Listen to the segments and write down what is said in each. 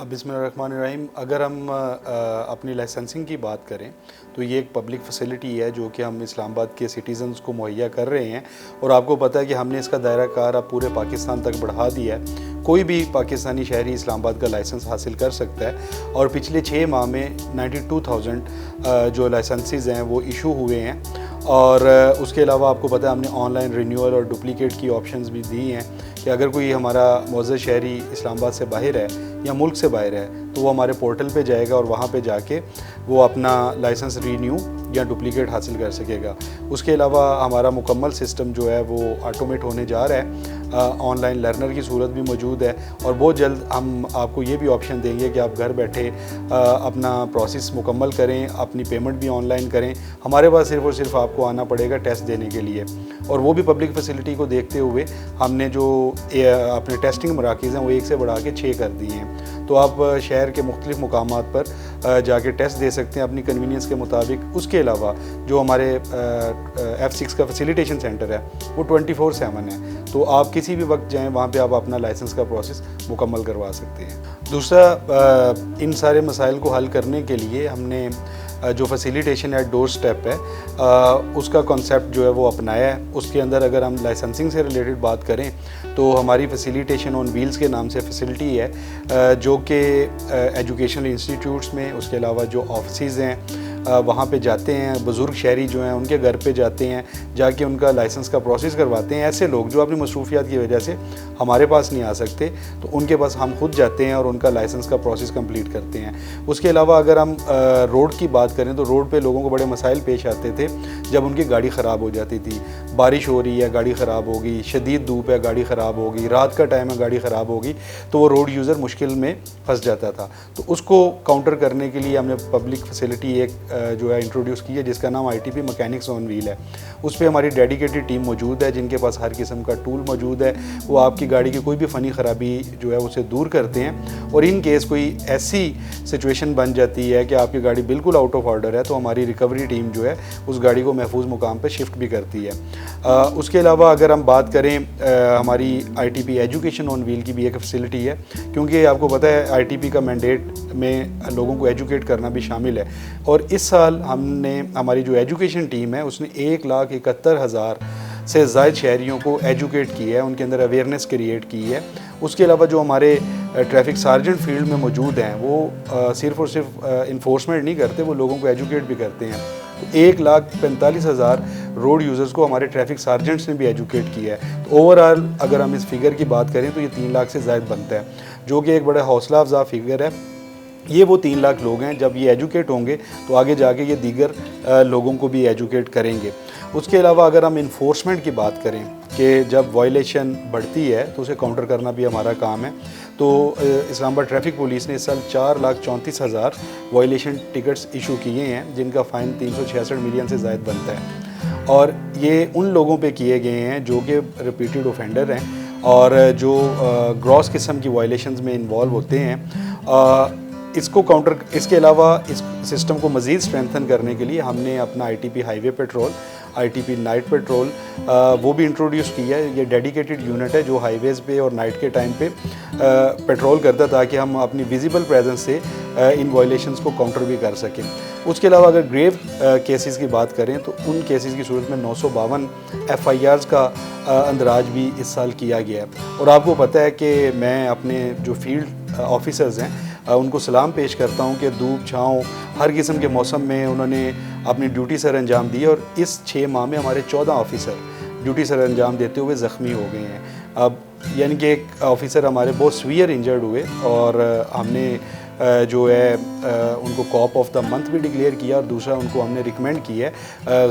بسم اللہ الرحمن الرحیم. اگر ہم اپنی لائسنسنگ کی بات کریں تو یہ ایک پبلک فیسلٹی ہے جو کہ ہم اسلام آباد کے سٹیزنز کو مہیا کر رہے ہیں, اور آپ کو پتہ ہے کہ ہم نے اس کا دائرہ کار اب پورے پاکستان تک بڑھا دیا ہے. کوئی بھی پاکستانی شہری اسلام آباد کا لائسنس حاصل کر سکتا ہے, اور پچھلے 6 ماہ میں 92,000 جو لائسنسز ہیں وہ ایشو ہوئے ہیں. اور اس کے علاوہ آپ کو پتہ ہے ہم نے آن لائن رینیول اور ڈپلیکیٹ کی آپشنز بھی دی ہیں کہ اگر کوئی ہمارا معزز شہری اسلام آباد سے باہر ہے یا ملک سے باہر ہے تو وہ ہمارے پورٹل پہ جائے گا اور وہاں پہ جا کے وہ اپنا لائسنس رینیو یا ڈپلیکیٹ حاصل کر سکے گا. اس کے علاوہ ہمارا مکمل سسٹم جو ہے وہ آٹومیٹ ہونے جا رہا ہے, آن لائن لرنر کی صورت بھی موجود ہے, اور بہت جلد ہم آپ کو یہ بھی آپشن دیں گے کہ آپ گھر بیٹھے اپنا پروسیس مکمل کریں, اپنی پیمنٹ بھی آن لائن کریں. ہمارے پاس صرف اور صرف آپ کو آنا پڑے گا ٹیسٹ دینے کے لیے, اور وہ بھی پبلک فیسلٹی کو دیکھتے ہوئے ہم نے جو اپنے ٹیسٹنگ مراکز ہیں وہ 1 سے بڑھا کے 6 کر دیے ہیں. تو آپ شہر کے مختلف مقامات پر جا کے ٹیسٹ دے سکتے ہیں اپنی کنوینئنس کے مطابق. اس کے علاوہ جو ہمارے F6 کا فیسیلیٹیشن سینٹر ہے وہ 24/7 ہے, تو آپ کسی بھی وقت جائیں وہاں پہ آپ اپنا لائسنس کا پروسیس مکمل کروا سکتے ہیں. دوسرا, ان سارے مسائل کو حل کرنے کے لیے ہم نے جو فیسیلیٹیشن ایٹ ڈور سٹیپ ہے اس کا کنسیپٹ جو ہے وہ اپنایا ہے. اس کے اندر اگر ہم لائسنسنگ سے ریلیٹڈ بات کریں تو ہماری فیسیلیٹیشن آن ویلز کے نام سے فیسلٹی ہے جو کہ ایجوکیشنل انسٹیٹیوٹس میں, اس کے علاوہ جو آفسز ہیں وہاں پہ جاتے ہیں, بزرگ شہری جو ہیں ان کے گھر پہ جاتے ہیں, جا کے ان کا لائسنس کا پروسیس کرواتے ہیں. ایسے لوگ جو اپنی مصروفیات کی وجہ سے ہمارے پاس نہیں آ سکتے تو ان کے پاس ہم خود جاتے ہیں اور ان کا لائسنس کا پروسیس کمپلیٹ کرتے ہیں. اس کے علاوہ اگر ہم روڈ کی بات کریں تو روڈ پہ لوگوں کو بڑے مسائل پیش آتے تھے جب ان کی گاڑی خراب ہو جاتی تھی. بارش ہو رہی ہے گاڑی خراب ہوگی, شدید دھوپ ہے گاڑی خراب ہوگی, رات کا ٹائم ہے گاڑی خراب ہوگی, تو وہ روڈ یوزر مشکل میں پھنس جاتا تھا. تو اس کو کاؤنٹر کرنے کے لیے ہم نے پبلک فیسلٹی ایک جو ہے انٹروڈیوس کی ہے جس کا نام ITP مکینکس آن ویل ہے. اس پہ ہماری ڈیڈیکیٹڈ ٹیم موجود ہے جن کے پاس ہر قسم کا ٹول موجود ہے. وہ آپ کی گاڑی کی کوئی بھی فنی خرابی جو ہے اسے دور کرتے ہیں, اور ان کیس کوئی ایسی سچویشن بن جاتی ہے کہ آپ کی گاڑی بالکل آؤٹ آف آرڈر ہے تو ہماری ریکوری ٹیم جو ہے اس گاڑی کو محفوظ مقام پہ شفٹ بھی کرتی ہے. اس کے علاوہ اگر ہم بات کریں ہماری ITP ایجوکیشن آن ویل کی بھی ایک فیسلٹی ہے, کیونکہ آپ کو پتہ ہے ITP کا مینڈیٹ میں لوگوں کو ایجوکیٹ کرنا بھی شامل ہے. اور اس سال ہم نے ہماری جو ایجوکیشن ٹیم ہے اس نے 1,71,000 سے زائد شہریوں کو ایجوکیٹ کی ہے, ان کے اندر اویئرنیس کریٹ کی ہے. اس کے علاوہ جو ہمارے ٹریفک سارجنٹ فیلڈ میں موجود ہیں وہ صرف اور صرف انفورسمنٹ نہیں کرتے, وہ لوگوں کو ایجوکیٹ بھی کرتے ہیں. 1,45,000 روڈ یوزرز کو ہمارے ٹریفک سارجنٹس نے بھی ایجوکیٹ کیا ہے. تو اوورآل اگر ہم اس فگر کی بات کریں تو یہ 3 لاکھ سے زائد بنتا ہے, جو کہ ایک بڑا حوصلہ افزا فگر ہے. یہ وہ 3 لاکھ لوگ ہیں, جب یہ ایجوکیٹ ہوں گے تو آگے جا کے یہ دیگر لوگوں کو بھی ایجوکیٹ کریں گے. اس کے علاوہ اگر ہم انفورسمنٹ کی بات کریں کہ جب وائلیشن بڑھتی ہے تو اسے کاؤنٹر کرنا بھی ہمارا کام ہے, تو اسلام آباد ٹریفک پولیس نے اس سال 4,34,000 وائلیشن ٹکٹس ایشو کیے ہیں جن کا فائن 366 ملین سے زائد بنتا ہے. اور یہ ان لوگوں پہ کیے گئے ہیں جو کہ ریپیٹڈ اوفینڈر ہیں اور جو گراس قسم کی وائلیشنز میں انوالو ہوتے ہیں. اس کے علاوہ اس سسٹم کو مزید اسٹرینتھن کرنے کے لیے ہم نے اپنا ITP ہائی وے پیٹرول, ITP نائٹ پیٹرول وہ بھی انٹروڈیوس کیا ہے. یہ ڈیڈیکیٹڈ یونٹ ہے جو ہائی ویز پہ اور نائٹ کے ٹائم پہ پیٹرول کرتا تاکہ ہم اپنی ویزیبل پریزنس سے ان وائلیشنز کو کاؤنٹر بھی کر سکیں. اس کے علاوہ اگر گریو کیسز کی بات کریں تو ان کیسز کی صورت میں 952 FIRs کا اندراج بھی اس سال کیا گیا ہے. اور آپ کو پتہ ہے کہ میں اپنے جو فیلڈ آفیسرز ہیں ان کو سلام پیش کرتا ہوں کہ دھوپ چھاؤں ہر قسم کے موسم میں انہوں نے اپنی ڈیوٹی سر انجام دی, اور اس 6 ماہ میں ہمارے 14 آفیسر ڈیوٹی سر انجام دیتے ہوئے زخمی ہو گئے ہیں. اب یعنی کہ ایک آفیسر ہمارے بہت سویئر انجرڈ ہوئے اور ہم نے جو ہے ان کو کاپ آف دا منتھ بھی ڈکلیئر کیا, اور دوسرا ان کو ہم نے ریکمینڈ کی ہے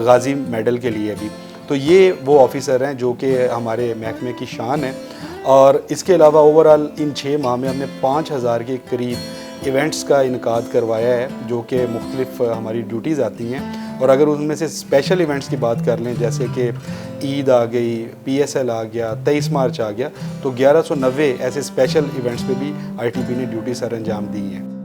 غازی میڈل کے لیے بھی. تو یہ وہ آفیسر ہیں جو کہ ہمارے محکمے کی شان ہے. اور اس کے علاوہ اوورآل ان 6 ماہ میں ہم نے 5,000 کے قریب ایونٹس کا انعقاد کروایا ہے جو کہ مختلف ہماری ڈیوٹیز آتی ہیں. اور اگر ان میں سے اسپیشل ایونٹس کی بات کر لیں جیسے کہ عید آ گئی, PSL آ گیا, 23 مارچ آ گیا, تو 1190 ایسے اسپیشل ایونٹس پہ بھی ITP نے ڈیوٹی سر انجام دی ہیں.